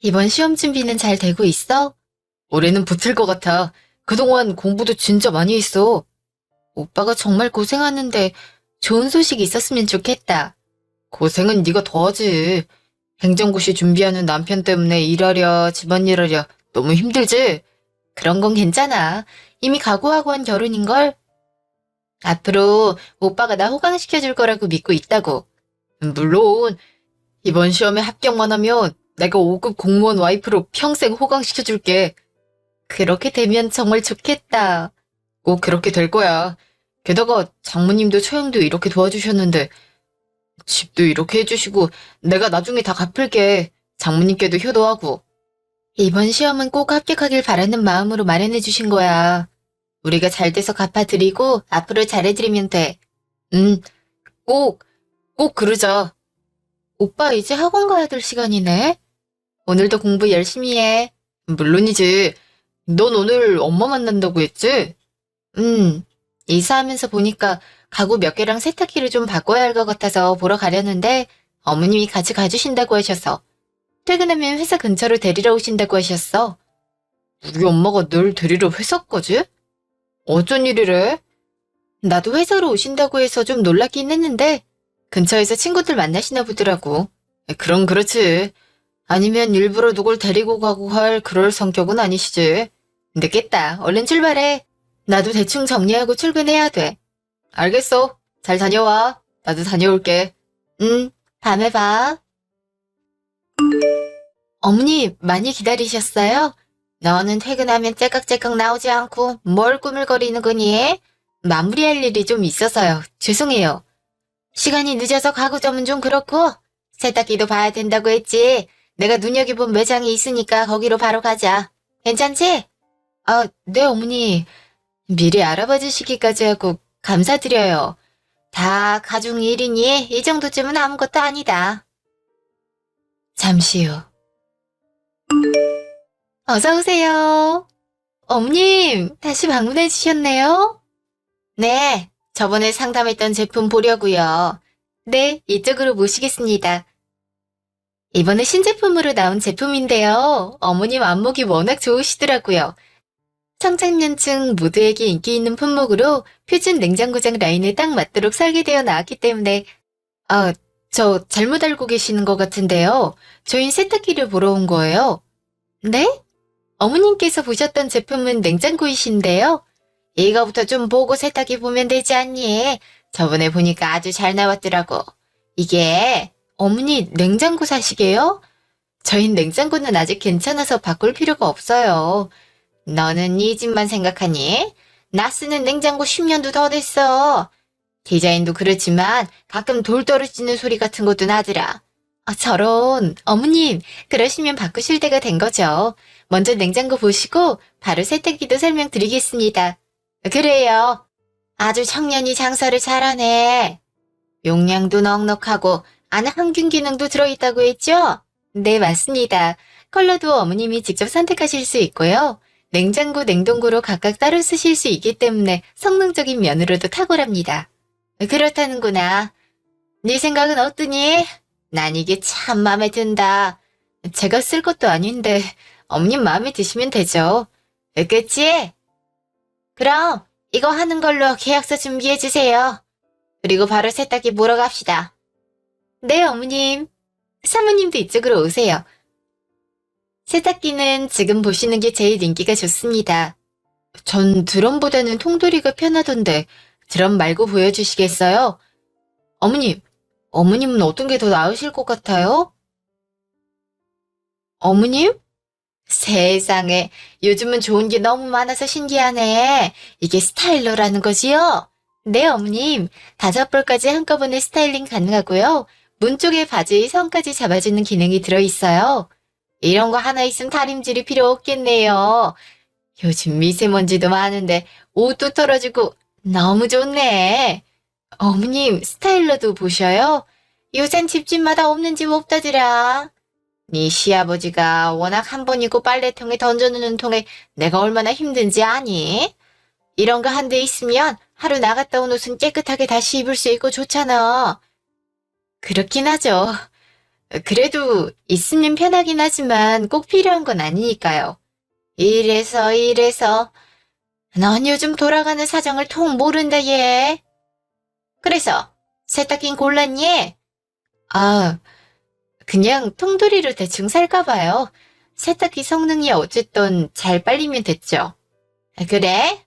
이번 시험 준비는 잘 되고 있어? 올해는 붙을 것 같아. 그동안 공부도 진짜 많이 했어. 오빠가 정말 고생하는데 좋은 소식 있었으면 좋겠다. 고생은 네가 더 하지. 행정고시 준비하는 남편 때문에 일하랴 집안일하랴 너무 힘들지? 그런 건 괜찮아. 이미 각오하고 한 결혼인걸? 앞으로 오빠가 나 호강시켜줄 거라고 믿고 있다고. 물론 이번 시험에 합격만 하면 내가 5급 공무원 와이프로 평생 호강시켜줄게. 그렇게 되면 정말 좋겠다. 꼭 그렇게 될 거야. 게다가 장모님도 처형도 이렇게 도와주셨는데 집도 이렇게 해주시고 내가 나중에 다 갚을게. 장모님께도 효도하고. 이번 시험은 꼭 합격하길 바라는 마음으로 마련해 주신 거야. 우리가 잘 돼서 갚아드리고 앞으로 잘해드리면 돼. 응, 꼭 그러자. 오빠 이제 학원 가야 될 시간이네. 오늘도 공부 열심히 해. 물론이지. 넌 오늘 엄마 만난다고 했지? 이사하면서 보니까 가구 몇 개랑 세탁기를 좀 바꿔야 할 것 같아서 보러 가려는데 어머님이 같이 가주신다고 하셔서 퇴근하면 회사 근처로 데리러 오신다고 하셨어. 우리 엄마가 널 데리러 회사까지? 어쩐 일이래? 나도 회사로 오신다고 해서 좀 놀랐긴 했는데 근처에서 친구들 만나시나 보더라고. 그럼 그렇지. 아니면 일부러 누굴 데리고 가고 할 그럴 성격은 아니시지. 늦겠다. 얼른 출발해. 나도 대충 정리하고 출근해야 돼. 알겠어. 잘 다녀와. 나도 다녀올게. 밤에 봐. 어머니, 많이 기다리셨어요? 너는 퇴근하면 째깍째깍 나오지 않고 뭘 꾸물거리는 거니? 마무리할 일이 좀 있어서요. 죄송해요. 시간이 늦어서 가구 점은 좀 그렇고 세탁기도 봐야 된다고 했지. 내가 눈여겨본 매장이 있으니까 거기로 바로 가자. 괜찮지? 네, 어머니. 미리 알아봐 주시기까지 하고 감사드려요. 다 가족 일이니 이 정도쯤은 아무것도 아니다. 잠시 후. 어서 오세요. 어머님, 다시 방문해 주셨네요. 네, 저번에 상담했던 제품 보려고요. 네, 이쪽으로 모시겠습니다. 이번에 신제품으로 나온 제품인데요. 어머님 안목이 워낙 좋으시더라고요. 청장년층 모두에게 인기 있는 품목으로 표준 냉장고장 라인에 딱 맞도록 설계되어 나왔기 때문에 저 잘못 알고 계시는 것 같은데요. 저희 세탁기를 보러 온 거예요. 네? 어머님께서 보셨던 제품은 냉장고이신데요. 이거부터 좀 보고 세탁기 보면 되지 않니? 저번에 보니까 아주 잘 나왔더라고. 이게 어머니 냉장고 사시게요? 저희 냉장고는 아직 괜찮아서 바꿀 필요가 없어요. 너는 이 집만 생각하니? 나 쓰는 냉장고 10년도 더 됐어. 디자인도 그렇지만 가끔 돌 떨어지는 소리 같은 것도 나더라. 저런. 어머님, 그러시면 바꾸실 때가 된 거죠. 먼저 냉장고 보시고 바로 세탁기도 설명드리겠습니다. 그래요. 아주 청년이 장사를 잘하네. 용량도 넉넉하고 안에 항균 기능도 들어있다고 했죠? 네, 맞습니다. 컬러도 어머님이 직접 선택하실 수 있고요. 냉장고, 냉동고로 각각 따로 쓰실 수 있기 때문에 성능적인 면으로도 탁월합니다. 그렇다는구나. 네 생각은 어떠니? 난 이게 참 마음에 든다. 제가 쓸 것도 아닌데 어머님 마음에 드시면 되죠. 그치? 그럼 이거 하는 걸로 계약서 준비해 주세요. 그리고 바로 세탁기 보러 갑시다. 네, 어머님. 사모님도 이쪽으로 오세요. 세탁기는 지금 보시는 게 제일 인기가 좋습니다. 전 드럼보다는 통돌이가 편하던데 드럼 말고 보여주시겠어요? 어머님은 어떤 게 더 나으실 것 같아요? 어머님? 세상에, 요즘은 좋은 게 너무 많아서 신기하네. 이게 스타일러라는 거지요? 네, 어머님. 5벌까지 한꺼번에 스타일링 가능하고요. 문 쪽에 바지 선까지 잡아주는 기능이 들어있어요. 이런 거 하나 있으면 다림질이 필요 없겠네요. 요즘 미세먼지도 많은데 옷도 털어주고 너무 좋네. 어머님, 스타일러도 보셔요? 요샌 집집마다 없는 집 없다더라. 네 시아버지가 워낙 한 번이고 빨래통에 던져놓는 통에 내가 얼마나 힘든지 아니? 이런 거 한 대 있으면 하루 나갔다 온 옷은 깨끗하게 다시 입을 수 있고 좋잖아. 그렇긴 하죠. 그래도 있으면 편하긴 하지만 꼭 필요한 건 아니니까요. 이래서 넌 요즘 돌아가는 사정을 통 모른다 얘. 그래서 세탁기 골랐니? 아, 그냥 통돌이로 대충 살까 봐요. 세탁기 성능이 어쨌든 잘 빨리면 됐죠. 그래?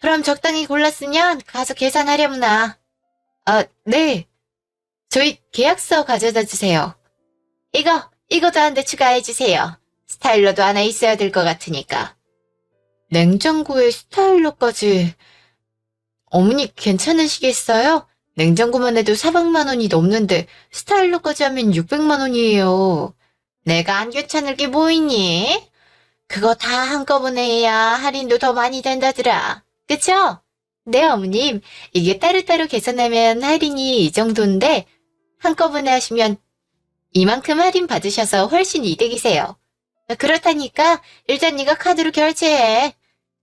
그럼 적당히 골랐으면 가서 계산하렵나? 네. 저희 계약서 가져다 주세요. 이거도 한 대 추가해 주세요. 스타일러도 하나 있어야 될 것 같으니까. 냉장고에 스타일러까지. 어머니 괜찮으시겠어요? 냉장고만 해도 400만 원이 넘는데 스타일러까지 하면 600만 원이에요. 내가 안 괜찮을 게 뭐 있니? 그거 다 한꺼번에 해야 할인도 더 많이 된다더라. 그쵸? 네, 어머님. 이게 따로따로 계산하면 할인이 이 정도인데 한꺼번에 하시면 이만큼 할인 받으셔서 훨씬 이득이세요. 그렇다니까 일단 네가 카드로 결제해.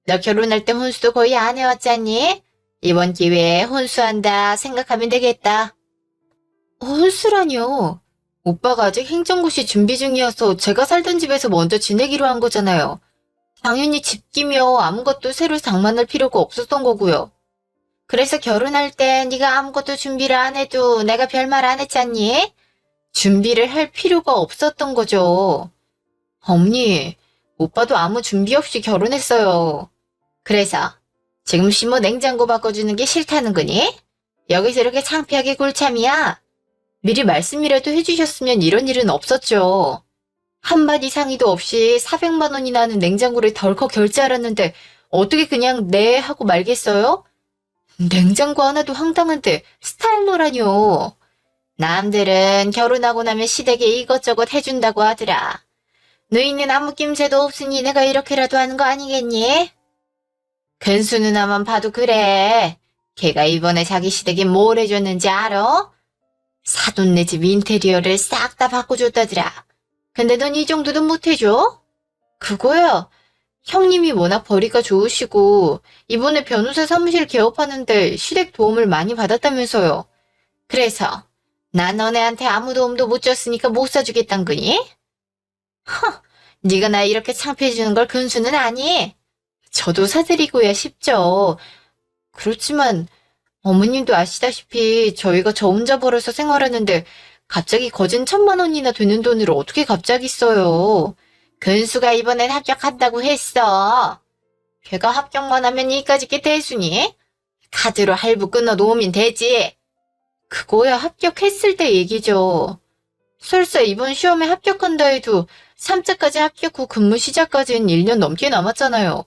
너 결혼할 때 혼수도 거의 안 해왔잖니? 이번 기회에 혼수한다 생각하면 되겠다. 혼수라뇨? 오빠가 아직 행정고시 준비 중이어서 제가 살던 집에서 먼저 지내기로 한 거잖아요. 당연히 집기며 아무것도 새로 장만할 필요가 없었던 거고요. 그래서 결혼할 때 네가 아무것도 준비를 안 해도 내가 별말 안 했잖니? 준비를 할 필요가 없었던 거죠. 어머니, 오빠도 아무 준비 없이 결혼했어요. 그래서 지금 시모 냉장고 바꿔주는 게 싫다는 거니? 여기서 이렇게 창피하게 굴참이야? 미리 말씀이라도 해주셨으면 이런 일은 없었죠. 한마디 상의도 없이 400만 원이나 하는 냉장고를 덜컥 결제하라는데 어떻게 그냥 네 하고 말겠어요? 냉장고 하나도 황당한데 스타일러라뇨. 남들은 결혼하고 나면 시댁에 이것저것 해준다고 하더라. 너희는 아무 낌새도 없으니 내가 이렇게라도 하는 거 아니겠니? 근수 누나만 봐도 그래. 걔가 이번에 자기 시댁에 뭘 해줬는지 알아? 사돈네 집 인테리어를 싹 다 바꿔줬다더라. 근데 넌 이 정도도 못해줘? 그거야. 형님이 워낙 벌이가 좋으시고 이번에 변호사 사무실 개업하는데 시댁 도움을 많이 받았다면서요. 그래서 난 너네한테 아무 도움도 못 줬으니까 못 사주겠단 거니? 허, 네가 나 이렇게 창피해주는 걸 근수는 아니. 저도 사드리고야 싶죠. 그렇지만 어머님도 아시다시피 저희가 저 혼자 벌어서 생활하는데 갑자기 거진 1,000만 원이나 되는 돈을 어떻게 갑자기 써요. 근수가 이번엔 합격한다고 했어. 걔가 합격만 하면 이까짓 게 대수니? 카드로 할부 끊어 놓으면 되지. 그거야 합격했을 때 얘기죠. 설사 이번 시험에 합격한다 해도 3차까지 합격 후 근무 시작까지는 1년 넘게 남았잖아요.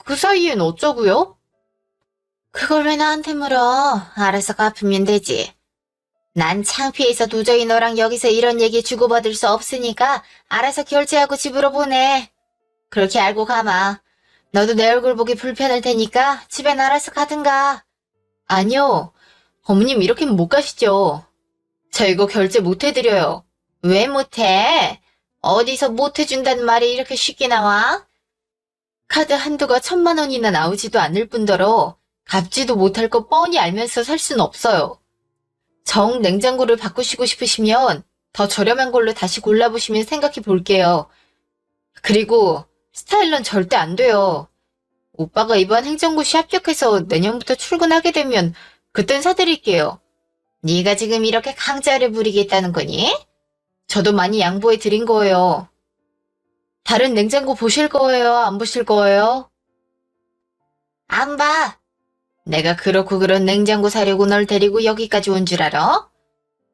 그 사이엔 어쩌고요? 그걸 왜 나한테 물어? 알아서 갚으면 되지. 난 창피해서 도저히 너랑 여기서 이런 얘기 주고받을 수 없으니까 알아서 결제하고 집으로 보내. 그렇게 알고 가마. 너도 내 얼굴 보기 불편할 테니까 집엔 알아서 가든가. 아니요. 어머님 이렇게는 못 가시죠. 저 이거 결제 못 해드려요. 왜 못해? 어디서 못 해준다는 말이 이렇게 쉽게 나와? 카드 한도가 1,000만 원이나 나오지도 않을 뿐더러 갚지도 못할 거 뻔히 알면서 살 순 없어요. 정 냉장고를 바꾸시고 싶으시면 더 저렴한 걸로 다시 골라보시면 생각해 볼게요. 그리고 스타일러는 절대 안 돼요. 오빠가 이번 행정고시 합격해서 내년부터 출근하게 되면 그땐 사드릴게요. 네가 지금 이렇게 강짜를 부리겠다는 거니? 저도 많이 양보해 드린 거예요. 다른 냉장고 보실 거예요? 안 보실 거예요? 안 봐. 내가 그렇고 그런 냉장고 사려고 널 데리고 여기까지 온 줄 알아?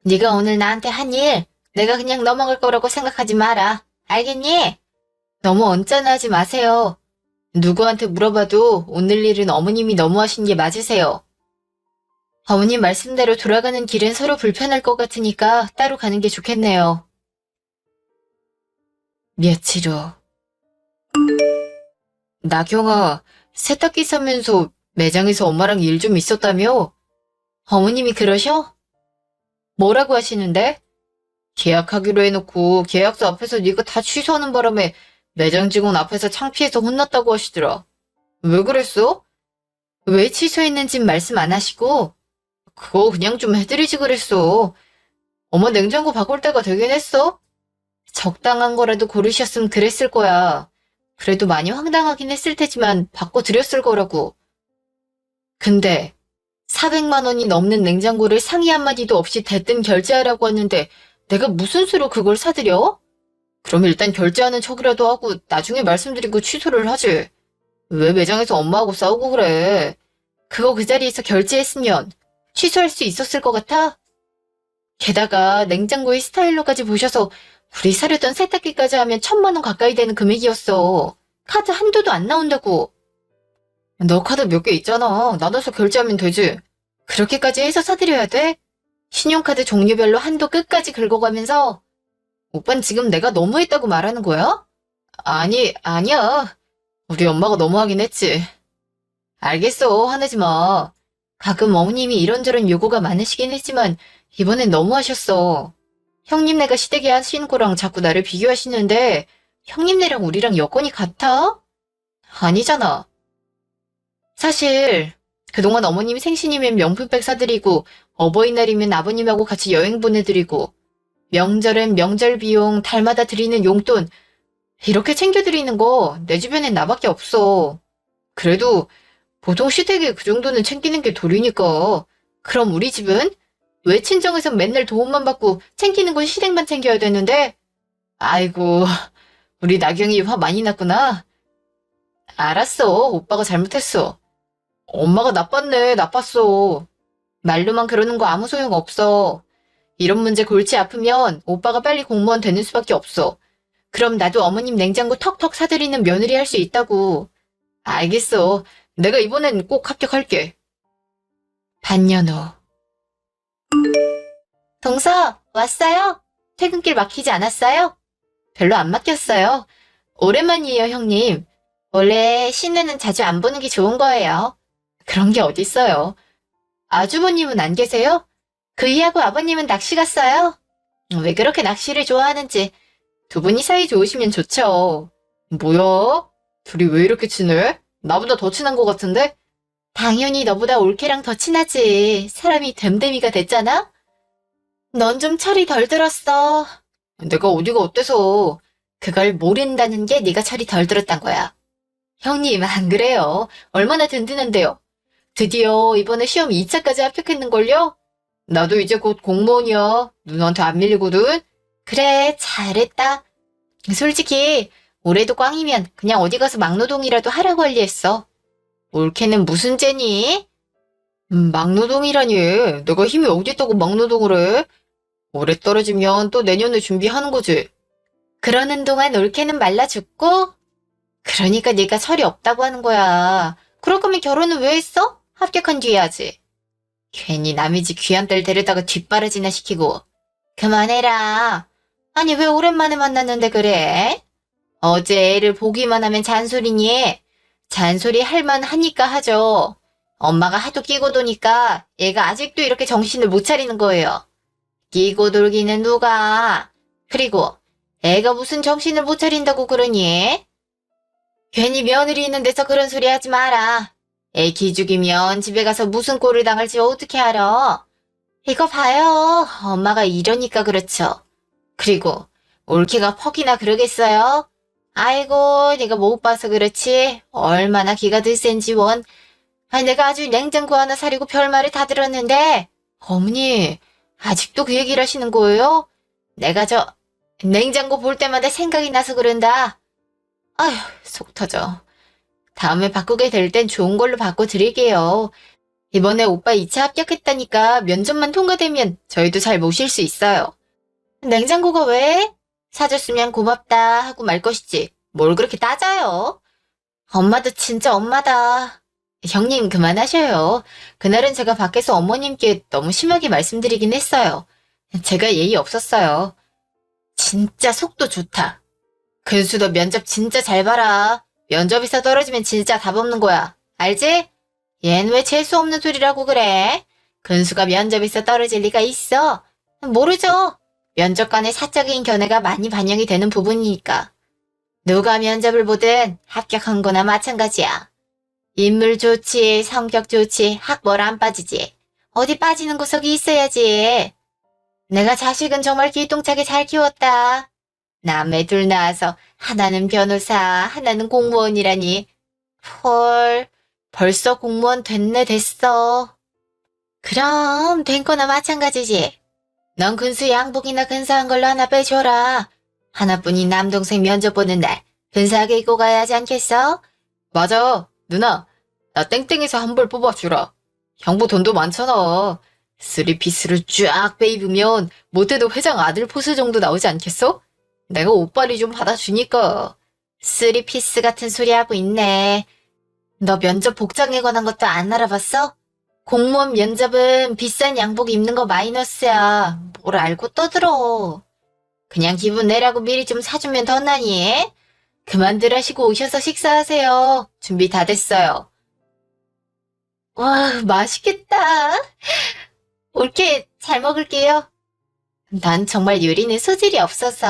네가 오늘 나한테 한 일, 내가 그냥 넘어갈 거라고 생각하지 마라. 알겠니? 너무 언짢아하지 마세요. 누구한테 물어봐도 오늘 일은 어머님이 너무 하신 게 맞으세요. 어머님 말씀대로 돌아가는 길은 서로 불편할 것 같으니까 따로 가는 게 좋겠네요. 며칠 후. 나경아, 세탁기 사면서 매장에서 엄마랑 일 좀 있었다며? 어머님이 그러셔? 뭐라고 하시는데? 계약하기로 해놓고 계약서 앞에서 네가 다 취소하는 바람에 매장 직원 앞에서 창피해서 혼났다고 하시더라. 왜 그랬어? 왜 취소했는진 말씀 안 하시고? 그거 그냥 좀 해드리지 그랬어. 엄마 냉장고 바꿀 때가 되긴 했어. 적당한 거라도 고르셨으면 그랬을 거야. 그래도 많이 황당하긴 했을 테지만 바꿔드렸을 거라고. 근데 400만 원이 넘는 냉장고를 상의 한마디도 없이 대뜸 결제하라고 하는데 내가 무슨 수로 그걸 사드려? 그럼 일단 결제하는 척이라도 하고 나중에 말씀드리고 취소를 하지. 왜 매장에서 엄마하고 싸우고 그래? 그거 그 자리에서 결제했으면 취소할 수 있었을 것 같아? 게다가 냉장고의 스타일러까지 보셔서 우리 사려던 세탁기까지 하면 1,000만 원 가까이 되는 금액이었어. 카드 한도도 안 나온다고. 너 카드 몇 개 있잖아. 나눠서 결제하면 되지. 그렇게까지 해서 사드려야 돼? 신용카드 종류별로 한도 끝까지 긁어가면서 오빤 지금 내가 너무했다고 말하는 거야? 아니야. 우리 엄마가 너무하긴 했지. 알겠어. 화내지 마. 가끔 어머님이 이런저런 요구가 많으시긴 했지만 이번엔 너무하셨어. 형님네가 시댁에 하시는 거랑 자꾸 나를 비교하시는데 형님네랑 우리랑 여건이 같아? 아니잖아. 사실 그동안 어머님 생신이면 명품백 사드리고 어버이날이면 아버님하고 같이 여행 보내드리고 명절엔 명절 비용, 달마다 드리는 용돈 이렇게 챙겨드리는 거 내 주변엔 나밖에 없어. 그래도 보통 시댁에 그 정도는 챙기는 게 도리니까. 그럼 우리 집은? 왜 친정에서 맨날 도움만 받고 챙기는 건 시댁만 챙겨야 되는데? 아이고, 우리 나경이 화 많이 났구나. 알았어, 오빠가 잘못했어. 엄마가 나빴어. 말로만 그러는 거 아무 소용 없어. 이런 문제 골치 아프면 오빠가 빨리 공무원 되는 수밖에 없어. 그럼 나도 어머님 냉장고 턱턱 사드리는 며느리 할 수 있다고. 알겠어. 내가 이번엔 꼭 합격할게. 반년 후. 동서, 왔어요? 퇴근길 막히지 않았어요? 별로 안 막혔어요. 오랜만이에요, 형님. 원래 시내는 자주 안 보는 게 좋은 거예요. 그런 게 어딨어요. 아주버님은 안 계세요? 그이하고 아버님은 낚시 갔어요? 왜 그렇게 낚시를 좋아하는지 두 분이 사이 좋으시면 좋죠. 뭐야? 둘이 왜 이렇게 친해? 나보다 더 친한 것 같은데? 당연히 너보다 올케랑 더 친하지. 사람이 됨됨이가 됐잖아? 넌 좀 철이 덜 들었어. 내가 어디가 어때서. 그걸 모른다는 게 네가 철이 덜 들었단 거야. 형님, 안 그래요. 얼마나 든든한데요. 드디어 이번에 시험 2차까지 합격했는걸요? 나도 이제 곧 공무원이야. 누나한테 안 밀리거든? 그래, 잘했다. 솔직히 올해도 꽝이면 그냥 어디 가서 막노동이라도 하라고 할리했어. 올케는 무슨 죄니? 막노동이라니. 내가 힘이 어디 있다고 막노동을 해? 올해 떨어지면 또 내년에 준비하는 거지. 그러는 동안 올케는 말라 죽고? 그러니까 네가 철이 없다고 하는 거야. 그럴 거면 결혼은 왜 했어? 합격한 뒤에 하지. 괜히 남의 집 귀한 딸 데려다가 뒷바라지나 시키고. 그만해라. 아니 왜 오랜만에 만났는데 그래? 어제 애를 보기만 하면 잔소리니? 잔소리 할만 하니까 하죠. 엄마가 하도 끼고 도니까 얘가 아직도 이렇게 정신을 못 차리는 거예요. 끼고 돌기는 누가? 그리고 애가 무슨 정신을 못 차린다고 그러니? 괜히 며느리 있는 데서 그런 소리 하지 마라. 애 기죽이면 집에 가서 무슨 꼴을 당할지 어떻게 알아? 이거 봐요. 엄마가 이러니까 그렇죠. 그리고 올케가 퍽이나 그러겠어요? 아이고, 내가 못 봐서 그렇지. 얼마나 기가 들센지 원. 아니, 내가 아주 냉장고 하나 사려고 별말을 다 들었는데 어머니, 아직도 그 얘기를 하시는 거예요? 내가 냉장고 볼 때마다 생각이 나서 그런다. 아휴, 속 터져. 다음에 바꾸게 될 땐 좋은 걸로 바꿔드릴게요. 이번에 오빠 2차 합격했다니까 면접만 통과되면 저희도 잘 모실 수 있어요. 냉장고가 왜? 사줬으면 고맙다 하고 말 것이지. 뭘 그렇게 따져요? 엄마도 진짜 엄마다. 형님 그만하셔요. 그날은 제가 밖에서 어머님께 너무 심하게 말씀드리긴 했어요. 제가 예의 없었어요. 진짜 속도 좋다. 근수 너 면접 진짜 잘 봐라. 면접에서 떨어지면 진짜 답 없는 거야. 알지? 얜 왜 재수 없는 소리라고 그래? 근수가 면접에서 떨어질 리가 있어? 모르죠. 면접관의 사적인 견해가 많이 반영이 되는 부분이니까. 누가 면접을 보든 합격한 거나 마찬가지야. 인물 좋지, 성격 좋지, 학벌 안 빠지지. 어디 빠지는 구석이 있어야지. 내가 자식은 정말 기똥차게 잘 키웠다. 남매 둘 낳아서 하나는 변호사, 하나는 공무원이라니. 헐, 벌써 공무원 됐어. 그럼 된 거나 마찬가지지. 넌 근수 양복이나 근사한 걸로 하나 빼줘라. 하나뿐인 남동생 면접 보는 날 근사하게 입고 가야 하지 않겠어? 맞아, 누나. 나 땡땡에서 한 벌 뽑아주라. 형부 돈도 많잖아. 쓰리피스를 쫙 빼입으면 못해도 회장 아들 포스 정도 나오지 않겠어? 내가 옷빨이 좀 받아주니까. 쓰리피스 같은 소리 하고 있네. 너 면접 복장에 관한 것도 안 알아봤어? 공무원 면접은 비싼 양복 입는 거 마이너스야. 뭘 알고 떠들어. 그냥 기분 내라고 미리 좀 사주면 더 나니? 그만들 하시고 오셔서 식사하세요. 준비 다 됐어요. 와, 맛있겠다. 옳게 잘 먹을게요. 난 정말 요리는 소질이 없어서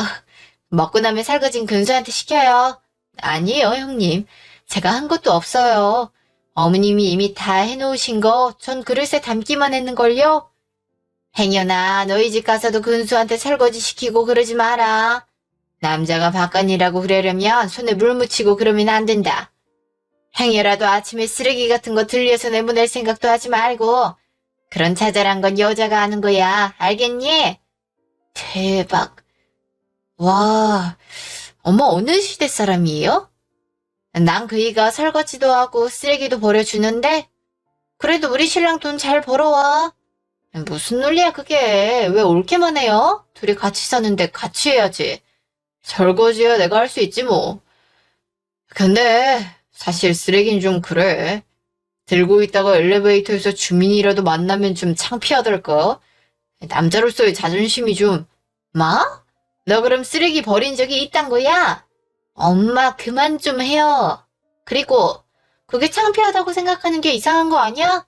먹고 나면 설거진 근수한테 시켜요. 아니에요, 형님. 제가 한 것도 없어요. 어머님이 이미 다 해놓으신 거 전 그릇에 담기만 했는걸요. 행여나 너희 집 가서도 근수한테 설거지 시키고 그러지 마라. 남자가 바깥이라고 그러려면 손에 물 묻히고 그러면 안 된다. 행여라도 아침에 쓰레기 같은 거 들려서 내보낼 생각도 하지 말고 그런 자잘한 건 여자가 하는 거야. 알겠니? 대박. 와, 어머 어느 시대 사람이에요? 난 그이가 설거지도 하고 쓰레기도 버려주는데 그래도 우리 신랑 돈 잘 벌어와. 무슨 논리야 그게. 왜 옳게만 해요? 둘이 같이 사는데 같이 해야지. 설거지야 내가 할 수 있지 뭐. 근데 사실 쓰레기는 좀 그래. 들고 있다가 엘리베이터에서 주민이라도 만나면 좀 창피하달까? 남자로서의 자존심이 좀. 뭐? 너 그럼 쓰레기 버린 적이 있단 거야? 엄마 그만 좀 해요. 그리고 그게 창피하다고 생각하는 게 이상한 거 아니야?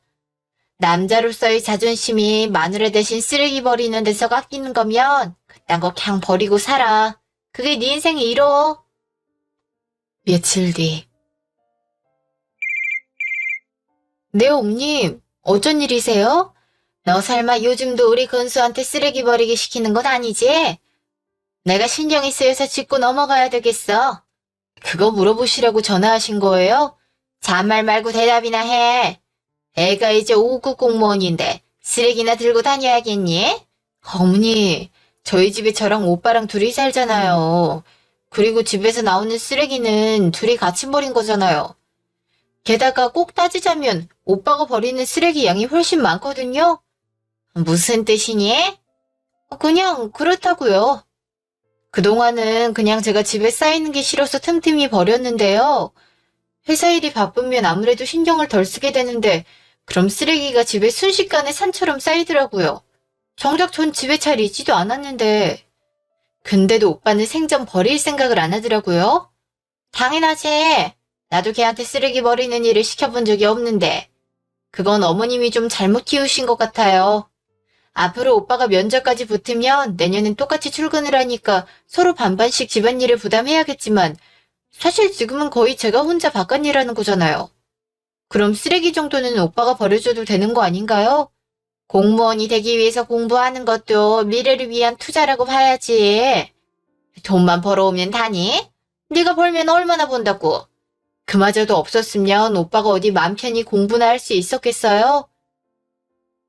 남자로서의 자존심이 마누라 대신 쓰레기 버리는 데서 깎이는 거면 그딴 거 그냥 버리고 살아. 그게 네 인생의 이로. 며칠 뒤. 네, 옴님. 어쩐 일이세요? 너 설마 요즘도 우리 건수한테 쓰레기 버리게 시키는 건 아니지? 내가 신경이 쓰여서 짚고 넘어가야 되겠어. 그거 물어보시려고 전화하신 거예요? 잔말 말고 대답이나 해. 애가 이제 5급 공무원인데 쓰레기나 들고 다녀야겠니? 어머니, 저희 집에 저랑 오빠랑 둘이 살잖아요. 그리고 집에서 나오는 쓰레기는 둘이 같이 버린 거잖아요. 게다가 꼭 따지자면 오빠가 버리는 쓰레기 양이 훨씬 많거든요? 무슨 뜻이니? 그냥 그렇다고요. 그동안은 그냥 제가 집에 쌓이는 게 싫어서 틈틈이 버렸는데요. 회사 일이 바쁘면 아무래도 신경을 덜 쓰게 되는데 그럼 쓰레기가 집에 순식간에 산처럼 쌓이더라고요. 정작 전 집에 잘 있지도 않았는데. 근데도 오빠는 생전 버릴 생각을 안 하더라고요. 당연하지. 나도 걔한테 쓰레기 버리는 일을 시켜본 적이 없는데. 그건 어머님이 좀 잘못 키우신 것 같아요. 앞으로 오빠가 면접까지 붙으면 내년엔 똑같이 출근을 하니까 서로 반반씩 집안일을 부담해야겠지만 사실 지금은 거의 제가 혼자 바깥일 하는 거잖아요. 그럼 쓰레기 정도는 오빠가 버려줘도 되는 거 아닌가요? 공무원이 되기 위해서 공부하는 것도 미래를 위한 투자라고 봐야지. 돈만 벌어오면 다니? 네가 벌면 얼마나 번다고? 그마저도 없었으면 오빠가 어디 맘 편히 공부나 할 수 있었겠어요?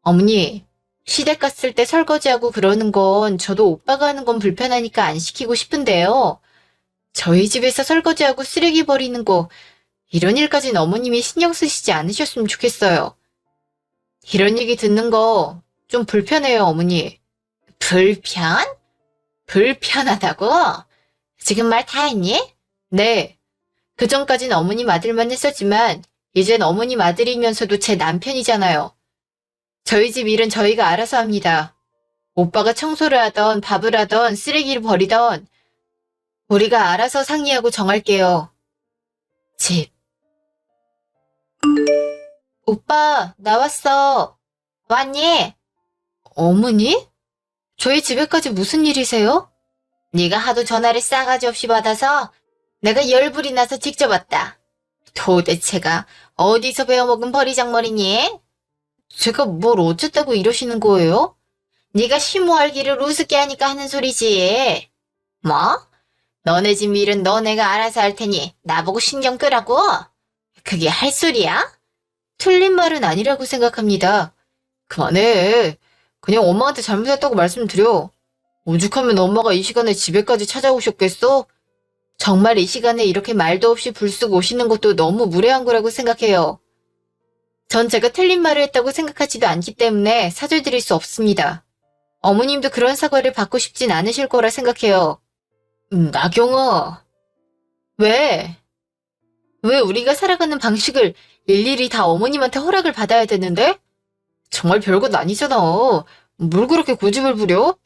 어머니, 시댁 갔을 때 설거지하고 그러는 건 저도 오빠가 하는 건 불편하니까 안 시키고 싶은데요. 저희 집에서 설거지하고 쓰레기 버리는 거 이런 일까지는 어머님이 신경 쓰시지 않으셨으면 좋겠어요. 이런 얘기 듣는 거 좀 불편해요, 어머니. 불편? 불편하다고? 지금 말 다 했니? 네. 그전까진 어머님 아들만 했었지만 이젠 어머님 아들이면서도 제 남편이잖아요. 저희 집 일은 저희가 알아서 합니다. 오빠가 청소를 하던 밥을 하던 쓰레기를 버리던 우리가 알아서 상의하고 정할게요. 집. 오빠, 나왔어. 왔니? 어머니? 저희 집에까지 무슨 일이세요? 네가 하도 전화를 싸가지 없이 받아서 내가 열불이 나서 직접 왔다. 도대체가 어디서 배워먹은 버리장머리니? 제가 뭘 어쨌다고 이러시는 거예요? 네가 심오할 길을 우습게 하니까 하는 소리지. 뭐? 너네 집 일은 너네가 알아서 할 테니 나보고 신경 끄라고? 그게 할 소리야? 틀린 말은 아니라고 생각합니다. 그만해. 그냥 엄마한테 잘못했다고 말씀드려. 오죽하면 엄마가 이 시간에 집에까지 찾아오셨겠어? 정말 이 시간에 이렇게 말도 없이 불쑥 오시는 것도 너무 무례한 거라고 생각해요. 전 제가 틀린 말을 했다고 생각하지도 않기 때문에 사죄드릴 수 없습니다. 어머님도 그런 사과를 받고 싶진 않으실 거라 생각해요. 나경아. 왜? 왜 우리가 살아가는 방식을 일일이 다 어머님한테 허락을 받아야 되는데? 정말 별것 아니잖아. 뭘 그렇게 고집을 부려?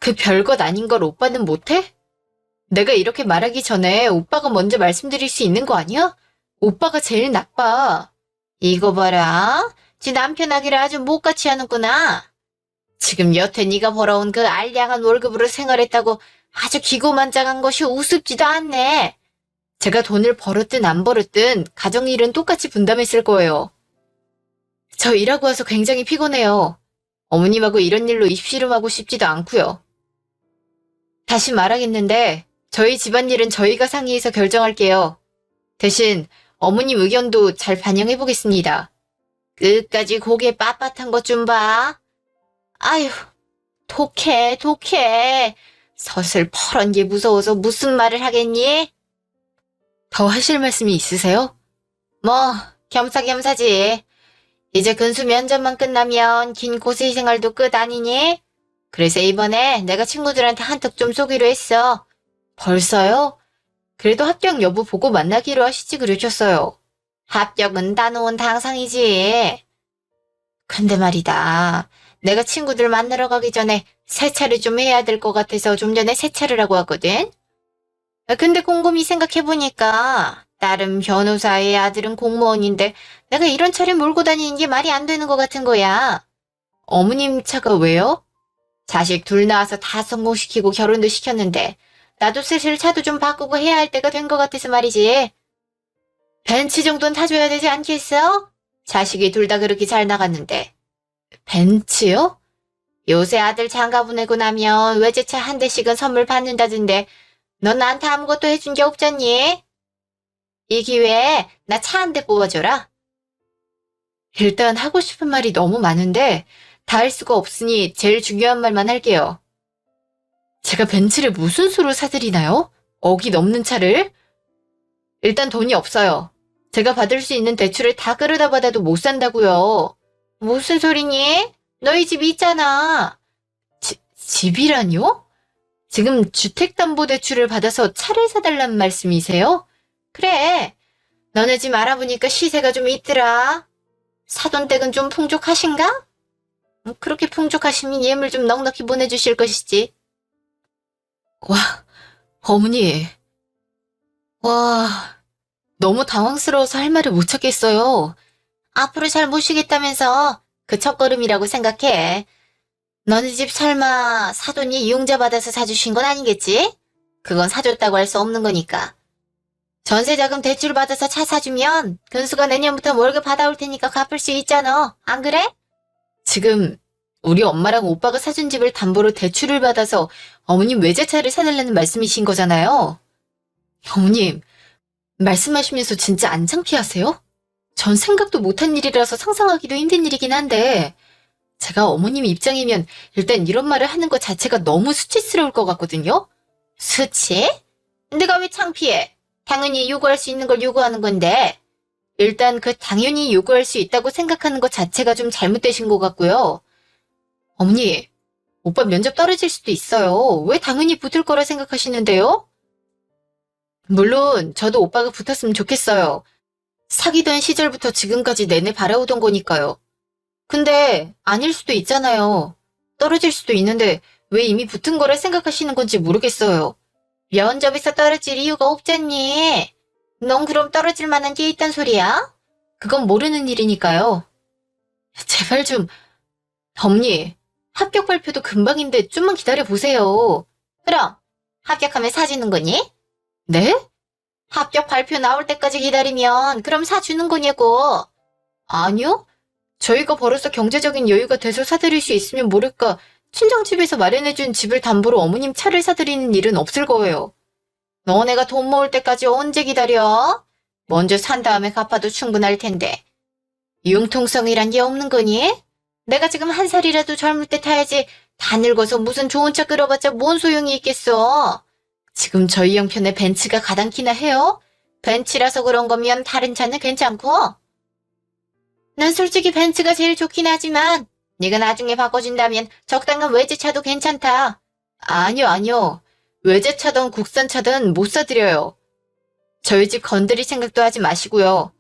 그 별것 아닌 걸 오빠는 못해? 내가 이렇게 말하기 전에 오빠가 먼저 말씀드릴 수 있는 거 아니야? 오빠가 제일 나빠. 이거 봐라. 지 남편 아기를 아주 못같이 하는구나. 지금 여태 네가 벌어온 그 알량한 월급으로 생활했다고 아주 기고만장한 것이 우습지도 않네. 제가 돈을 벌었든 안 벌었든 가정일은 똑같이 분담했을 거예요. 저 일하고 와서 굉장히 피곤해요. 어머님하고 이런 일로 입씨름하고 싶지도 않고요. 다시 말하겠는데 저희 집안일은 저희가 상의해서 결정할게요. 대신 어머님 의견도 잘 반영해보겠습니다. 끝까지 고개 빳빳한 것 좀 봐. 아휴, 독해. 서슬 퍼런 게 무서워서 무슨 말을 하겠니? 더 하실 말씀이 있으세요? 뭐, 겸사겸사지. 이제 근수 면접만 끝나면 긴 고시 생활도 끝 아니니? 그래서 이번에 내가 친구들한테 한턱 좀 쏘기로 했어. 벌써요? 그래도 합격 여부 보고 만나기로 하시지 그러셨어요. 합격은 따놓은 당상이지. 근데 말이다. 내가 친구들 만나러 가기 전에 세차를 좀 해야 될 것 같아서 좀 전에 세차를 하고 왔거든? 근데 곰곰이 생각해보니까 딸은 변호사의 아들은 공무원인데 내가 이런 차를 몰고 다니는 게 말이 안 되는 것 같은 거야. 어머님 차가 왜요? 자식 둘 낳아서 다 성공시키고 결혼도 시켰는데 나도 슬슬 차도 좀 바꾸고 해야 할 때가 된 것 같아서 말이지. 벤츠 정도는 타줘야 되지 않겠어? 자식이 둘 다 그렇게 잘 나갔는데. 벤츠요? 요새 아들 장가 보내고 나면 외제차 한 대씩은 선물 받는다던데 넌 나한테 아무것도 해준 게 없잖니? 이 기회에 나 차 한 대 뽑아줘라. 일단 하고 싶은 말이 너무 많은데 다 할 수가 없으니 제일 중요한 말만 할게요. 제가 벤츠를 무슨 수로 사드리나요? 억이 넘는 차를? 일단 돈이 없어요. 제가 받을 수 있는 대출을 다 끌어다 받아도 못 산다고요. 무슨 소리니? 너희 집이 있잖아. 집이라뇨? 지금 주택담보대출을 받아서 차를 사달라는 말씀이세요? 그래. 너네 집 알아보니까 시세가 좀 있더라. 사돈댁은 좀 풍족하신가? 그렇게 풍족하시면 예물 좀 넉넉히 보내주실 것이지. 와, 어머니. 와, 너무 당황스러워서 할 말을 못 찾겠어요. 앞으로 잘 모시겠다면서 그 첫걸음이라고 생각해. 너네 집 설마 사돈이 이용자 받아서 사주신 건 아니겠지? 그건 사줬다고 할 수 없는 거니까. 전세자금 대출 받아서 차 사주면 근수가 내년부터 월급 받아올 테니까 갚을 수 있잖아. 안 그래? 지금 우리 엄마랑 오빠가 사준 집을 담보로 대출을 받아서 어머님 외제차를 사달라는 말씀이신 거잖아요. 어머님, 말씀하시면서 진짜 안 창피하세요? 전 생각도 못한 일이라서 상상하기도 힘든 일이긴 한데 제가 어머님 입장이면 일단 이런 말을 하는 것 자체가 너무 수치스러울 것 같거든요? 수치? 내가 왜 창피해? 당연히 요구할 수 있는 걸 요구하는 건데 일단 그 당연히 요구할 수 있다고 생각하는 것 자체가 좀 잘못되신 것 같고요. 어머니, 오빠 면접 떨어질 수도 있어요. 왜 당연히 붙을 거라 생각하시는데요? 물론 저도 오빠가 붙었으면 좋겠어요. 사귀던 시절부터 지금까지 내내 바라오던 거니까요. 근데 아닐 수도 있잖아요. 떨어질 수도 있는데 왜 이미 붙은 거라 생각하시는 건지 모르겠어요. 면접에서 떨어질 이유가 없잖니. 넌 그럼 떨어질 만한 게 있단 소리야? 그건 모르는 일이니까요. 제발 좀, 어머니, 합격 발표도 금방인데 좀만 기다려보세요. 그럼 합격하면 사주는 거니? 네? 합격 발표 나올 때까지 기다리면 그럼 사주는 거냐고. 아니요. 저희가 벌어서 경제적인 여유가 돼서 사드릴 수 있으면 모를까 친정집에서 마련해준 집을 담보로 어머님 차를 사드리는 일은 없을 거예요. 너네가 돈 모을 때까지 언제 기다려? 먼저 산 다음에 갚아도 충분할 텐데. 융통성이란 게 없는 거니? 내가 지금 한 살이라도 젊을 때 타야지. 다 늙어서 무슨 좋은 차 끌어봤자 뭔 소용이 있겠어. 지금 저희 형편에 벤츠가 가당키나 해요? 벤츠라서 그런 거면 다른 차는 괜찮고. 난 솔직히 벤츠가 제일 좋긴 하지만 네가 나중에 바꿔준다면 적당한 외제차도 괜찮다. 아니요. 외제차든 국산차든 못 사드려요. 저희 집 건드릴 생각도 하지 마시고요.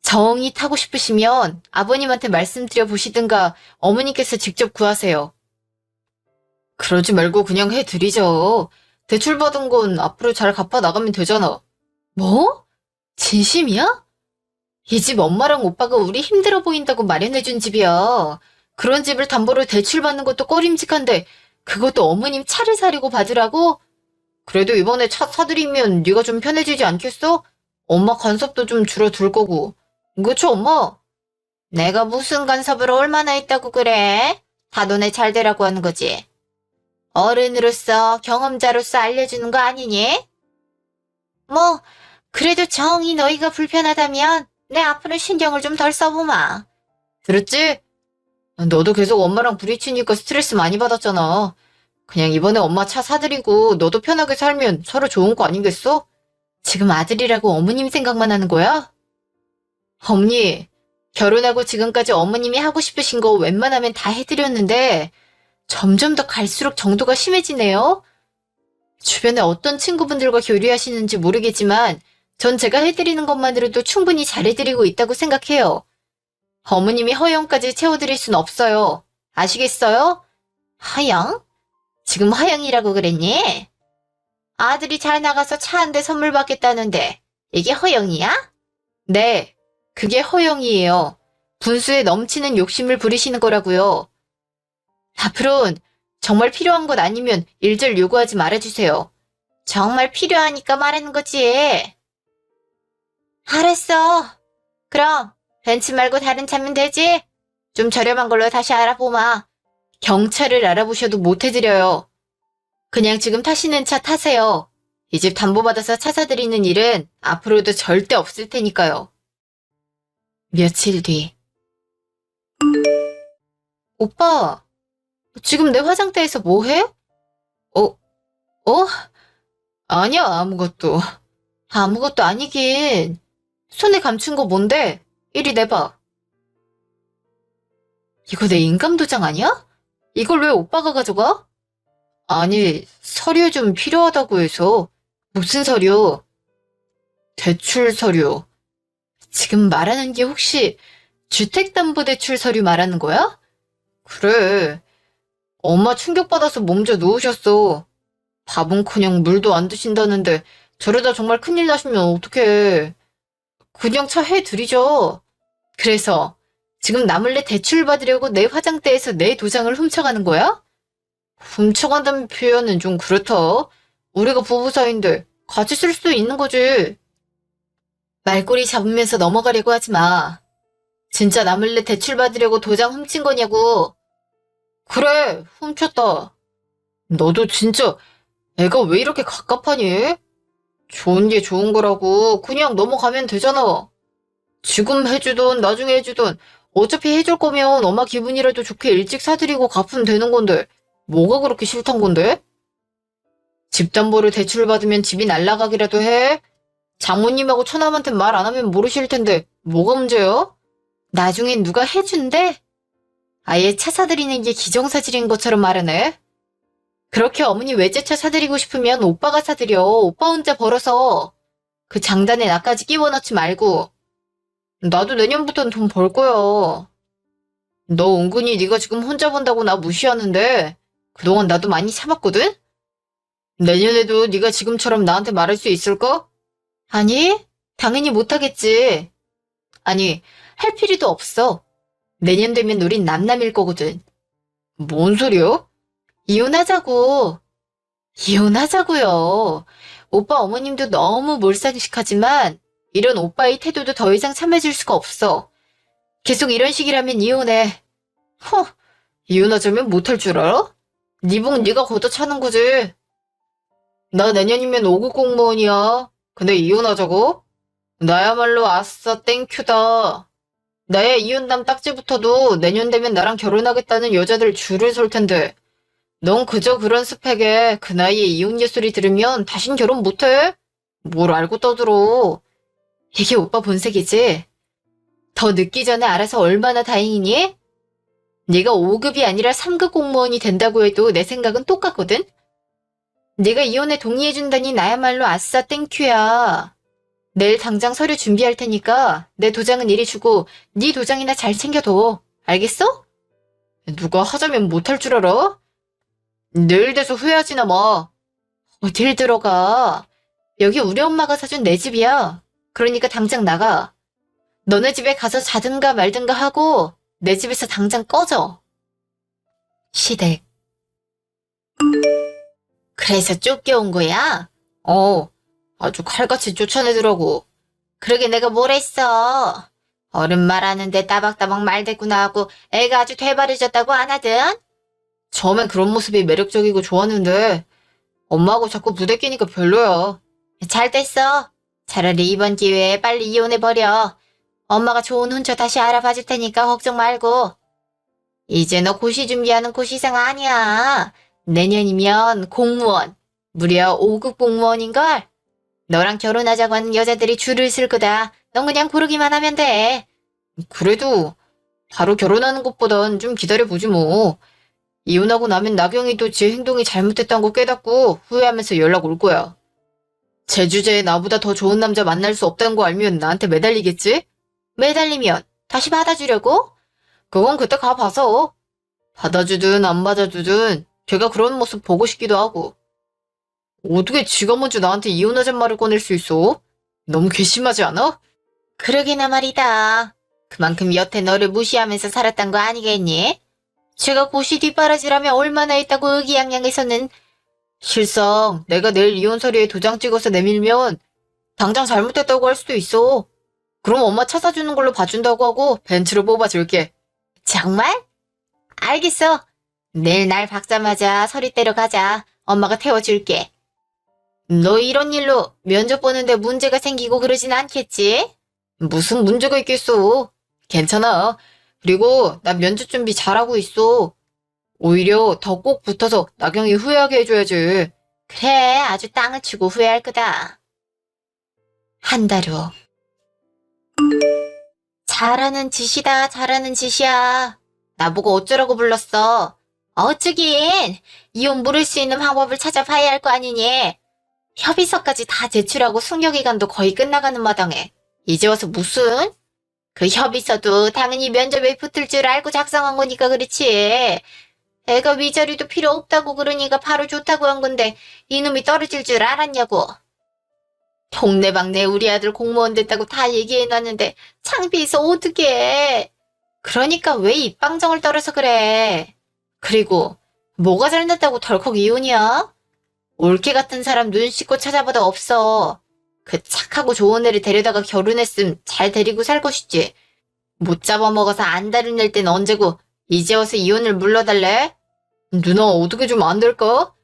정이 타고 싶으시면 아버님한테 말씀드려 보시든가 어머니께서 직접 구하세요. 그러지 말고 그냥 해드리죠. 대출받은 건 앞으로 잘 갚아 나가면 되잖아. 뭐? 진심이야? 이 집 엄마랑 오빠가 우리 힘들어 보인다고 마련해준 집이야. 그런 집을 담보로 대출받는 것도 꺼림직한데 그것도 어머님 차를 사려고 받으라고? 그래도 이번에 차 사드리면 네가 좀 편해지지 않겠어? 엄마 간섭도 좀 줄어들 거고. 그쵸, 엄마? 내가 무슨 간섭을 얼마나 했다고 그래? 다 너네 잘 되라고 하는 거지. 어른으로서 경험자로서 알려주는 거 아니니? 뭐 그래도 정이 너희가 불편하다면 내 앞으로 신경을 좀 덜 써보마. 들었지? 너도 계속 엄마랑 부딪히니까 스트레스 많이 받았잖아. 그냥 이번에 엄마 차 사드리고 너도 편하게 살면 서로 좋은 거 아니겠어? 지금 아들이라고 어머님 생각만 하는 거야? 어머니, 결혼하고 지금까지 어머님이 하고 싶으신 거 웬만하면 다 해드렸는데 점점 더 갈수록 정도가 심해지네요. 주변에 어떤 친구분들과 교류하시는지 모르겠지만 전 제가 해드리는 것만으로도 충분히 잘해드리고 있다고 생각해요. 어머님이 허영까지 채워드릴 순 없어요. 아시겠어요? 하영? 지금 하영이라고 그랬니? 아들이 잘 나가서 차 한 대 선물 받겠다는데 이게 허영이야? 네, 그게 허영이에요. 분수에 넘치는 욕심을 부리시는 거라고요. 앞으로는 정말 필요한 것 아니면 일절 요구하지 말아주세요. 정말 필요하니까 말하는 거지. 알았어. 그럼 벤츠 말고 다른 차면 되지? 좀 저렴한 걸로 다시 알아보마. 경차를 알아보셔도 못 해드려요. 그냥 지금 타시는 차 타세요. 이 집 담보받아서 차 사드리는 일은 앞으로도 절대 없을 테니까요. 며칠 뒤. 오빠, 지금 내 화장대에서 뭐 해? 어? 아니야, 아무것도. 아무것도 아니긴. 손에 감춘 거 뭔데? 이리 내봐. 이거 내 인감도장 아니야? 이걸 왜 오빠가 가져가? 아니, 서류 좀 필요하다고 해서. 무슨 서류? 대출 서류. 지금 말하는 게 혹시 주택담보대출 서류 말하는 거야? 그래. 엄마 충격받아서 몸져 누우셨어. 밥은커녕 물도 안 드신다는데 저러다 정말 큰일 나시면 어떡해. 그냥 차 해드리죠. 그래서 지금 나 몰래 대출 받으려고 내 화장대에서 내 도장을 훔쳐가는 거야? 훔쳐간다는 표현은 좀 그렇다. 우리가 부부 사이인데 같이 쓸 수도 있는 거지. 말꼬리 잡으면서 넘어가려고 하지 마. 진짜 나 몰래 대출 받으려고 도장 훔친 거냐고. 그래, 훔쳤다. 너도 진짜 애가 왜 이렇게 갑갑하니? 좋은 게 좋은 거라고 그냥 넘어가면 되잖아. 지금 해주든 나중에 해주든 어차피 해줄 거면 엄마 기분이라도 좋게 일찍 사드리고 갚으면 되는 건데 뭐가 그렇게 싫단 건데? 집담보를 대출 받으면 집이 날라가기라도 해? 장모님하고 처남한테 말 안 하면 모르실 텐데 뭐가 문제야? 나중엔 누가 해준대? 아예 차 사드리는 게 기정사실인 것처럼 말하네. 그렇게 어머니 외제차 사드리고 싶으면 오빠가 사드려. 오빠 혼자 벌어서. 그 장단에 나까지 끼워 넣지 말고. 나도 내년부터는 돈 벌 거야. 너 은근히 네가 지금 혼자 번다고 나 무시하는데 그동안 나도 많이 참았거든? 내년에도 네가 지금처럼 나한테 말할 수 있을까? 아니, 당연히 못하겠지. 아니, 할 필요도 없어. 내년 되면 우린 남남일 거거든. 뭔 소리야? 이혼하자고. 이혼하자고요. 오빠 어머님도 너무 몰상식하지만 이런 오빠의 태도도 더 이상 참아줄 수가 없어. 계속 이런 식이라면 이혼해. 이혼하자면 못할 줄 알아? 네 복 네가 걷어차는 거지. 나 내년이면 5급 공무원이야. 근데 이혼하자고? 나야말로 아싸 땡큐다. 나의 이혼담 딱지부터도 내년 되면 나랑 결혼하겠다는 여자들 줄을 설 텐데. 넌 그저 그런 스펙에 그 나이에 이혼 예소리 들으면 다신 결혼 못해? 뭘 알고 떠들어. 이게 오빠 본색이지? 더 늦기 전에 알아서 얼마나 다행이니? 네가 5급이 아니라 3급 공무원이 된다고 해도 내 생각은 똑같거든? 네가 이혼에 동의해준다니 나야말로 아싸 땡큐야. 내일 당장 서류 준비할 테니까 내 도장은 이리 주고 네 도장이나 잘 챙겨둬. 알겠어? 누가 하자면 못할 줄 알아? 내일 돼서 후회하지나 마. 어딜 들어가. 여기 우리 엄마가 사준 내 집이야. 그러니까 당장 나가. 너네 집에 가서 자든가 말든가 하고 내 집에서 당장 꺼져. 시댁. 그래서 쫓겨온 거야? 아주 칼같이 쫓아내더라고. 그러게 내가 뭘 했어. 어른 말하는데 따박따박 말대꾸나 하고 애가 아주 돼버려졌다고 안 하든? 처음엔 그런 모습이 매력적이고 좋았는데 엄마하고 자꾸 부대끼니까 별로야. 잘 됐어. 차라리 이번 기회에 빨리 이혼해버려. 엄마가 좋은 혼처 다시 알아봐줄 테니까 걱정 말고. 이제 너 고시 준비하는 고시생 아니야. 내년이면 공무원. 무려 5급 공무원인걸? 너랑 결혼하자고 하는 여자들이 줄을 쓸 거다. 넌 그냥 고르기만 하면 돼. 그래도 바로 결혼하는 것보단 좀 기다려보지 뭐. 이혼하고 나면 나경이도 지 행동이 잘못됐다는 거 깨닫고 후회하면서 연락 올 거야. 제 주제에 나보다 더 좋은 남자 만날 수 없다는 거 알면 나한테 매달리겠지? 매달리면 다시 받아주려고? 그건 그때 가봐서. 받아주든 안 받아주든 걔가 그런 모습 보고 싶기도 하고. 어떻게 지가 먼저 나한테 이혼하잔 말을 꺼낼 수 있어? 너무 괘씸하지 않아? 그러게나 말이다. 그만큼 여태 너를 무시하면서 살았단 거 아니겠니? 제가 고시 뒷바라지라며 얼마나 했다고 의기양양해서는. 실상 내가 내일 이혼 서류에 도장 찍어서 내밀면 당장 잘못됐다고 할 수도 있어. 그럼 엄마 차 사주는 걸로 봐준다고 하고 벤츠로 뽑아줄게. 정말? 알겠어. 내일 날 박자마자 서리대로 가자. 엄마가 태워줄게. 너 이런 일로 면접 보는데 문제가 생기고 그러진 않겠지? 무슨 문제가 있겠어. 괜찮아. 그리고 나 면접 준비 잘하고 있어. 오히려 더 꼭 붙어서 나경이 후회하게 해줘야지. 그래, 아주 땅을 치고 후회할 거다. 한 달 후. 잘하는 짓이다, 잘하는 짓이야. 나보고 어쩌라고 불렀어. 어쩌긴. 이혼 물을 수 있는 방법을 찾아봐야 할 거 아니니. 협의서까지 다 제출하고 숙려기간도 거의 끝나가는 마당에 이제 와서 무슨? 그 협의서도 당연히 면접에 붙을 줄 알고 작성한 거니까 그렇지. 애가 위자료도 필요 없다고 그러니까 바로 좋다고 한 건데 이놈이 떨어질 줄 알았냐고. 동네방네 우리 아들 공무원 됐다고 다 얘기해놨는데 창피해서 어떡해. 그러니까 왜 입방정을 떨어서 그래. 그리고 뭐가 잘났다고 덜컥 이혼이야? 올케 같은 사람 눈 씻고 찾아봐도 없어. 그 착하고 좋은 애를 데려다가 결혼했음 잘 데리고 살 것이지. 못 잡아먹어서 안달을 낼 땐 언제고 이제 와서 이혼을 물러달래? 누나 어떻게 좀 안 될까?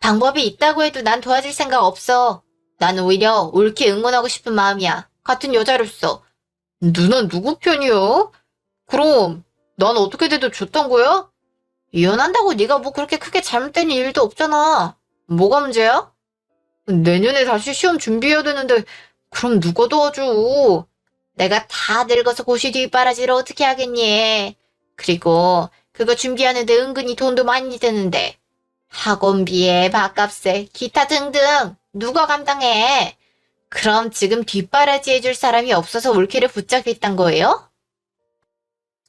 방법이 있다고 해도 난 도와줄 생각 없어. 난 오히려 옳게 응원하고 싶은 마음이야. 같은 여자로서. 누나 누구 편이야? 그럼 난 어떻게 돼도 좋단 거야? 이혼한다고 네가 뭐 그렇게 크게 잘못된 일도 없잖아. 뭐가 문제야? 내년에 다시 시험 준비해야 되는데 그럼 누가 도와줘? 내가 다 늙어서 고시 뒷바라지를 어떻게 하겠니? 그리고 그거 준비하는데 은근히 돈도 많이 드는데 학원비에 밥값에 기타 등등 누가 감당해? 그럼 지금 뒷바라지 해줄 사람이 없어서 올케를 붙잡겠단 거예요?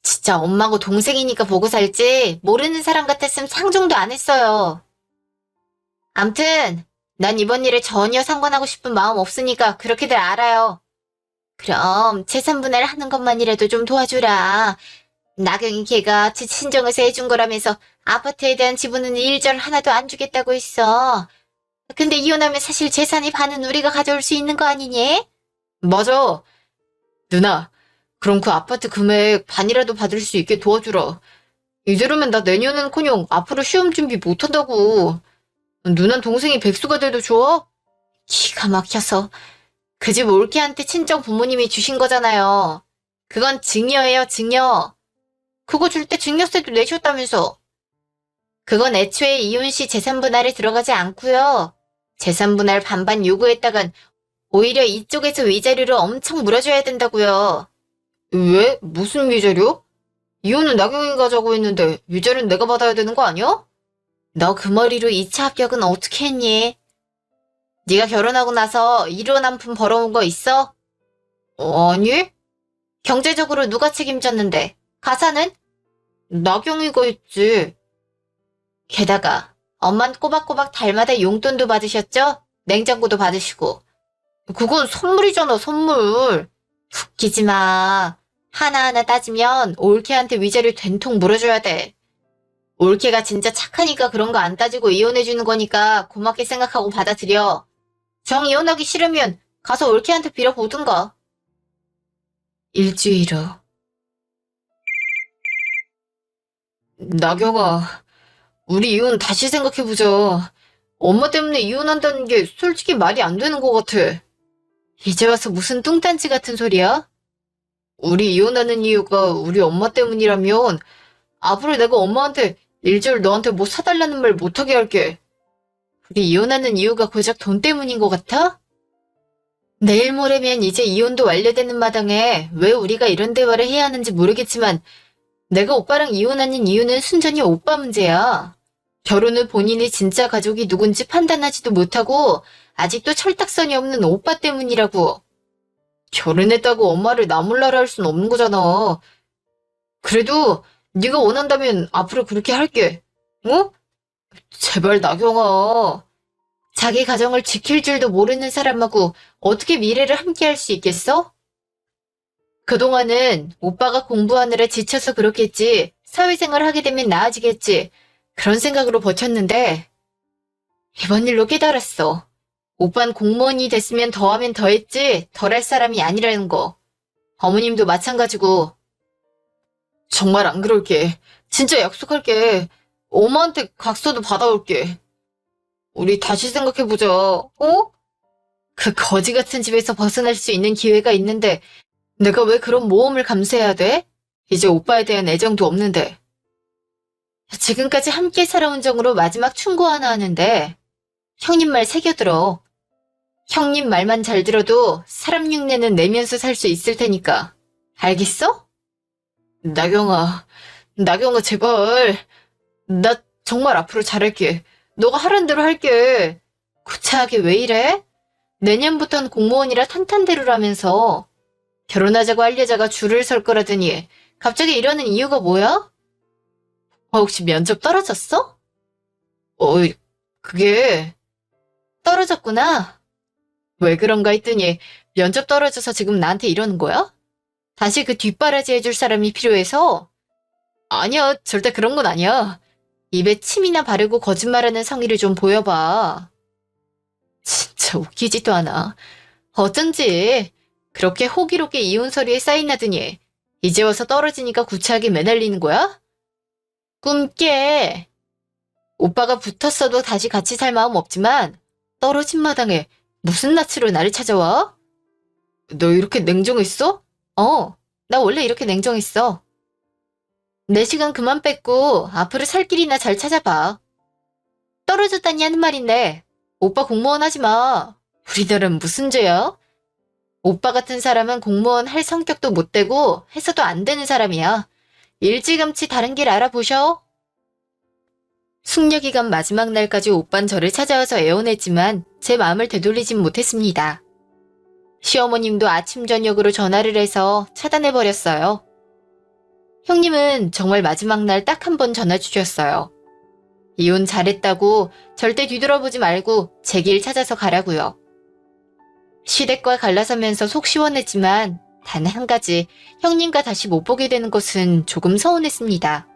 진짜 엄마고 동생이니까 보고 살지 모르는 사람 같았으면 상종도 안 했어요. 암튼 난 이번 일에 전혀 상관하고 싶은 마음 없으니까 그렇게들 알아요. 그럼 재산분할 하는 것만이라도 좀 도와주라. 나경이 걔가 지 친정에서 해준 거라면서 아파트에 대한 지분은 일절 하나도 안 주겠다고 했어. 근데 이혼하면 사실 재산의 반은 우리가 가져올 수 있는 거 아니니? 맞아. 누나, 그럼 그 아파트 금액 반이라도 받을 수 있게 도와주라. 이대로면 나 내년은커녕 앞으로 시험 준비 못한다고. 누난 동생이 백수가 돼도 좋아? 기가 막혀서. 그 집 올케한테 친정 부모님이 주신 거잖아요. 그건 증여예요, 증여. 그거 줄 때 증여세도 내셨다면서. 그건 애초에 이혼 시 재산 분할에 들어가지 않고요. 재산 분할 반반 요구했다간 오히려 이쪽에서 위자료를 엄청 물어줘야 된다고요. 왜? 무슨 위자료? 이혼은 나경이가 가자고 했는데 위자료는 내가 받아야 되는 거 아니야? 너 그 머리로 2차 합격은 어떻게 했니? 네가 결혼하고 나서 이혼 한 푼 벌어온 거 있어? 아니? 경제적으로 누가 책임졌는데? 가사는? 나경이가 했지. 게다가 엄만 꼬박꼬박 달마다 용돈도 받으셨죠? 냉장고도 받으시고. 그건 선물이잖아, 선물. 웃기지 마. 하나하나 따지면 올케한테 위자료 된통 물어줘야 돼. 올케가 진짜 착하니까 그런 거 안 따지고 이혼해주는 거니까 고맙게 생각하고 받아들여. 정 이혼하기 싫으면 가서 올케한테 빌어보든가. 일주일 후. 나경아, 우리 이혼 다시 생각해보자. 엄마 때문에 이혼한다는 게 솔직히 말이 안 되는 것 같아. 이제 와서 무슨 뚱딴지 같은 소리야? 우리 이혼하는 이유가 우리 엄마 때문이라면 앞으로 내가 엄마한테 일절 너한테 뭐 사달라는 말 못하게 할게. 우리 이혼하는 이유가 고작 돈 때문인 것 같아? 내일 모레면 이제 이혼도 완료되는 마당에 왜 우리가 이런 대화를 해야 하는지 모르겠지만 내가 오빠랑 이혼하는 이유는 순전히 오빠 문제야. 결혼 후 본인이 진짜 가족이 누군지 판단하지도 못하고 아직도 철딱선이 없는 오빠 때문이라고. 결혼했다고 엄마를 나 몰라라 할 순 없는 거잖아. 그래도 네가 원한다면 앞으로 그렇게 할게. 어? 제발 나경아. 자기 가정을 지킬 줄도 모르는 사람하고 어떻게 미래를 함께 할 수 있겠어? 그동안은 오빠가 공부하느라 지쳐서 그렇겠지. 사회생활 하게 되면 나아지겠지. 그런 생각으로 버텼는데 이번 일로 깨달았어. 오빤 공무원이 됐으면 더하면 더했지 덜 할 사람이 아니라는 거. 어머님도 마찬가지고. 정말 안 그럴게. 진짜 약속할게. 엄마한테 각서도 받아올게. 우리 다시 생각해보자. 어? 그 거지 같은 집에서 벗어날 수 있는 기회가 있는데 내가 왜 그런 모험을 감수해야 돼? 이제 오빠에 대한 애정도 없는데. 지금까지 함께 살아온 정으로 마지막 충고 하나 하는데 형님 말 새겨들어. 형님 말만 잘 들어도 사람 흉내는 내면서 살 수 있을 테니까. 알겠어? 나경아 제발. 나 정말 앞으로 잘할게. 너가 하란 대로 할게. 구차하게 왜 이래? 내년부턴 공무원이라 탄탄대로라면서. 결혼하자고 할 여자가 줄을 설 거라더니 갑자기 이러는 이유가 뭐야? 혹시 면접 떨어졌어? 그게 떨어졌구나. 왜 그런가 했더니 면접 떨어져서 지금 나한테 이러는 거야? 다시 그 뒷바라지 해줄 사람이 필요해서? 아니야, 절대 그런 건 아니야. 입에 침이나 바르고 거짓말하는 성의를 좀 보여봐. 진짜 웃기지도 않아. 어쩐지 그렇게 호기롭게 이혼 서류에 사인하더니 이제 와서 떨어지니까 구차하게 매달리는 거야? 꿈깨. 오빠가 붙었어도 다시 같이 살 마음 없지만 떨어진 마당에 무슨 낯으로 나를 찾아와? 너 이렇게 냉정했어? 나 원래 이렇게 냉정했어. 내 시간 그만 뺏고 앞으로 살 길이나 잘 찾아봐. 떨어졌다니 하는 말인데 오빠 공무원 하지 마. 우리나라는 무슨 죄야? 오빠 같은 사람은 공무원 할 성격도 못 되고 해서도 안 되는 사람이야. 일찌감치 다른 길 알아보셔. 숙려기간 마지막 날까지 오빤 저를 찾아와서 애원했지만 제 마음을 되돌리진 못했습니다. 시어머님도 아침 저녁으로 전화를 해서 차단해버렸어요. 형님은 정말 마지막 날 딱 한 번 전화 주셨어요. 이혼 잘했다고 절대 뒤돌아보지 말고 제 길 찾아서 가라고요. 시댁과 갈라서면서 속 시원했지만 단 한 가지 형님과 다시 못 보게 되는 것은 조금 서운했습니다.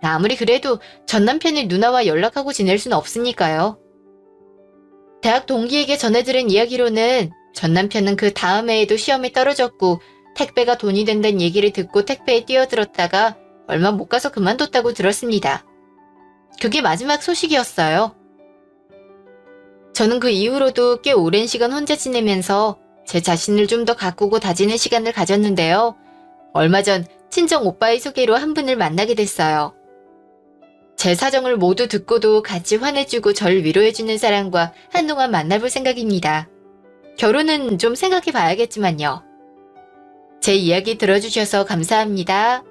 아무리 그래도 전 남편이 누나와 연락하고 지낼 수는 없으니까요. 대학 동기에게 전해들은 이야기로는 전 남편은 그 다음 해에도 시험에 떨어졌고 택배가 돈이 된다는 얘기를 듣고 택배에 뛰어들었다가 얼마 못 가서 그만뒀다고 들었습니다. 그게 마지막 소식이었어요. 저는 그 이후로도 꽤 오랜 시간 혼자 지내면서 제 자신을 좀 더 가꾸고 다지는 시간을 가졌는데요. 얼마 전 친정 오빠의 소개로 한 분을 만나게 됐어요. 제 사정을 모두 듣고도 같이 화내주고 절 위로해주는 사람과 한동안 만나볼 생각입니다. 결혼은 좀 생각해 봐야겠지만요. 제 이야기 들어주셔서 감사합니다.